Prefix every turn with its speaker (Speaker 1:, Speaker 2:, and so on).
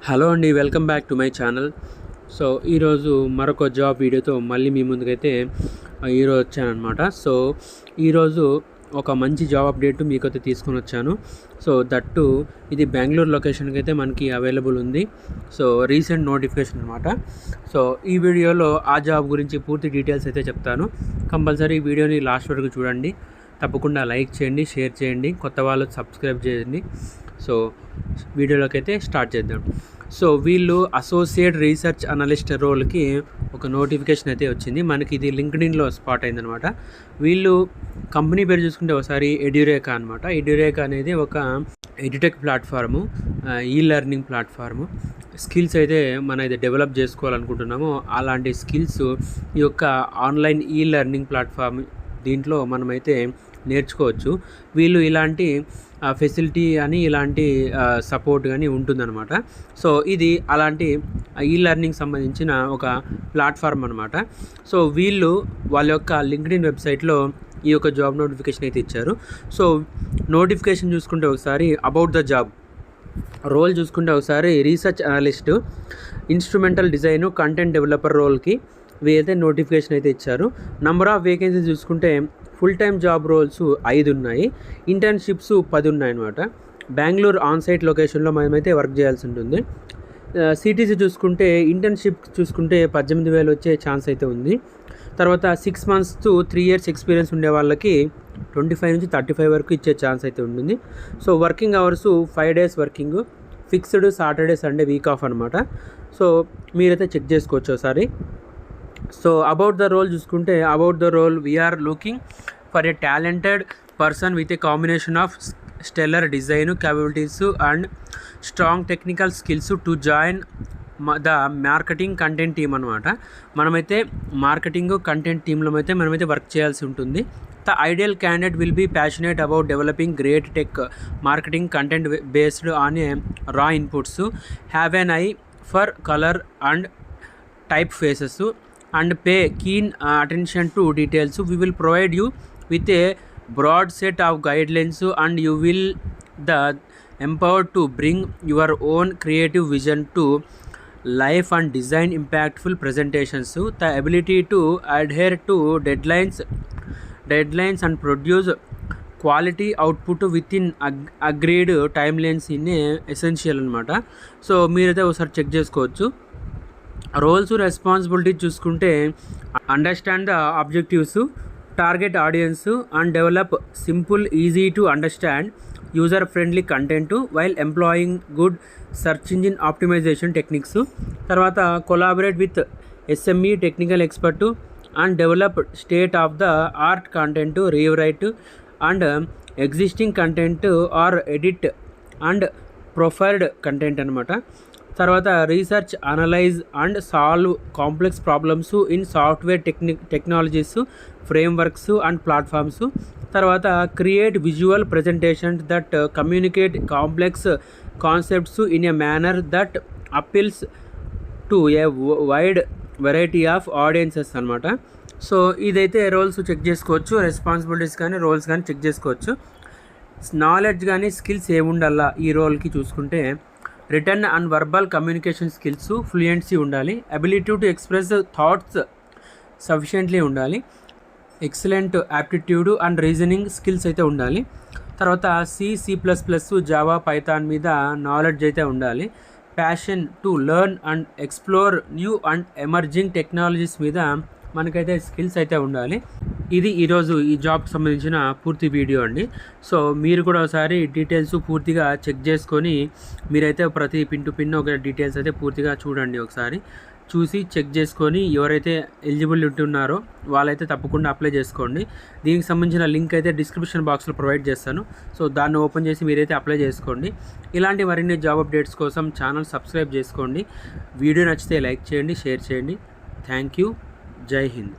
Speaker 1: Hello అండి, welcome back to my channel. So ఈరోజు మరొక జాబ్ వీడియోతో మళ్ళీ మీ ముందుకైతే ఈరోజు వచ్చానమాట. సో ఈరోజు ఒక మంచి జాబ్ అప్డేట్ మీకైతే తీసుకొని వచ్చాను. సో దట్టు ఇది బెంగళూరు లొకేషన్కి అయితే మనకి అవైలబుల్ ఉంది. సో రీసెంట్ నోటిఫికేషన్ అనమాట. సో ఈ వీడియోలో ఆ జాబ్ గురించి పూర్తి డీటెయిల్స్ అయితే చెప్తాను. కంపల్సరీ ఈ వీడియోని లాస్ట్ వరకు చూడండి. తప్పకుండా లైక్ చేయండి, షేర్ చేయండి, కొత్త వాళ్ళు సబ్స్క్రైబ్ చేయండి. సో వీడియోలోకి అయితే స్టార్ట్ చేద్దాం. సో వీళ్ళు అసోసియేట్ రీసెర్చ్ అనలిస్ట్ రోల్కి ఒక నోటిఫికేషన్ అయితే వచ్చింది. మనకి ఇది లింక్డ్ఇన్లో స్పాట్ అయిందనమాట. వీళ్ళు కంపెనీ పేరు చూసుకుంటే ఒకసారి ఎడ్యురేకా అనమాట. ఎడ్యురేకా అనేది ఒక ఎడ్యుటెక్ ప్లాట్ఫాము, ఈ లెర్నింగ్ ప్లాట్ఫాము. స్కిల్స్ అయితే మనం అయితే డెవలప్ చేసుకోవాలనుకుంటున్నామో అలాంటి స్కిల్స్ ఈ యొక్క ఆన్లైన్ ఈ లెర్నింగ్ ప్లాట్ఫామ్ దీంట్లో మనమైతే నేర్చుకోవచ్చు. వీళ్ళు ఇలాంటి ఫెసిలిటీ అని ఇలాంటి సపోర్ట్ కానీ ఉంటుందన్నమాట. సో ఇది అలాంటి ఈ లెర్నింగ్ సంబంధించిన ఒక ప్లాట్ఫామ్ అనమాట. సో వీళ్ళు వాళ్ళ యొక్క లింక్డ్ఇన్ వెబ్సైట్లో ఈ యొక్క జాబ్ నోటిఫికేషన్ అయితే ఇచ్చారు. సో నోటిఫికేషన్ చూసుకుంటే ఒకసారి అబౌట్ ద జాబ్ రోల్ చూసుకుంటే ఒకసారి research analyst, instrumental design, content developer రోల్కి వీరైతే నోటిఫికేషన్ అయితే ఇచ్చారు. నెంబర్ ఆఫ్ వేకెన్సీస్ చూసుకుంటే ఫుల్ టైమ్ జాబ్ రోల్స్ 5 ఉన్నాయి, ఇంటర్న్షిప్స్ 10 ఉన్నాయి అనమాట. బెంగళూరు ఆన్సైట్ లొకేషన్లో మనమైతే వర్క్ చేయాల్సి ఉంటుంది. సిటీసీ చూసుకుంటే ఇంటర్న్షిప్ చూసుకుంటే 18,000 వచ్చే ఛాన్స్ అయితే ఉంది. తర్వాత 6 months to 3 years ఎక్స్పీరియన్స్ ఉండే వాళ్ళకి 25 నుంచి 35 వరకు ఇచ్చే ఛాన్స్ అయితే ఉంటుంది. So working hours 5 days working, fixed Saturday Sunday week off అనమాట. సో మీరైతే చెక్ చేసుకోవచ్చు ఒకసారి. సో అబౌట్ ద రోల్ చూసుకుంటే about the role we are looking for a talented person with a combination of stellar design capabilities and strong technical skills to join the marketing content team అనమాట. మనమైతే marketing content టీంలో అయితే మనమైతే work చేయాల్సి ఉంటుంది. The ideal candidate will be passionate about developing great tech marketing content based on a raw inputs, have an eye for colour and typefaces and pay keen attention to details. We will provide you with a broad set of guidelines and you will the empowered to bring your own creative vision to life and design impactful presentations. The ability to adhere to deadlines and produce quality output within agreed timelines in essential అనమాట. So మీరైతే ఒకసారి check చేసుకోవచ్చు. Roles responsibility చూసుకుంటే understand the objectives, target audience and develop simple easy to understand user friendly content while employing good search engine optimisation techniques. తర్వాత collaborate with SME technical expert and develop state of the art content, rewrite and existing content or edit and profiled content అనమాట. తర్వాత research, analyse and solve complex problems in software technologies, frameworks and platforms. తర్వాత create visual presentations that communicate complex concepts in a manner that appeals to a wide variety of audiences అనమాట. So ఇదైతే roles check చేసుకోవచ్చు, responsibilities కానీ roles కానీ check చేసుకోవచ్చు. Knowledge కానీ skills ఏముండాలా ఈ రోల్కి చూసుకుంటే written and verbal communication skills, fluency ఉండాలి, ability to express thoughts sufficiently ఉండాలి, excellent aptitude and reasoning skills అయితే ఉండాలి. తర్వాత C++, జావా, పైథాన్ మీద నాలెడ్జ్ అయితే ఉండాలి. Passion to learn and explore new and emerging technologies మీద మనకైతే స్కిల్స్ అయితే ఉండాలి. ఇది ఈరోజు ఈ జాబ్కి సంబంధించిన పూర్తి వీడియో అండి. సో మీరు కూడా ఒకసారి డీటెయిల్స్ పూర్తిగా చెక్ చేసుకొని మీరైతే ప్రతి పిన్ టు పిన్ ఒక డీటెయిల్స్ అయితే పూర్తిగా చూడండి. ఒకసారి చూసి చెక్ చేసుకొని ఎవరైతే ఎలిజిబుల్ ఉంటున్నారో వాళ్ళైతే తప్పకుండా అప్లై చేసుకోండి. దీనికి సంబంధించిన లింక్ అయితే డిస్క్రిప్షన్ బాక్స్లో ప్రొవైడ్ చేస్తాను. సో దాన్ని ఓపెన్ చేసి మీరైతే అప్లై చేసుకోండి. ఇలాంటి మరిన్ని జాబ్ అప్డేట్స్ కోసం ఛానల్ సబ్స్క్రైబ్ చేసుకోండి. వీడియో నచ్చితే లైక్ చేయండి, షేర్ చేయండి. Thank you. జై హింద్.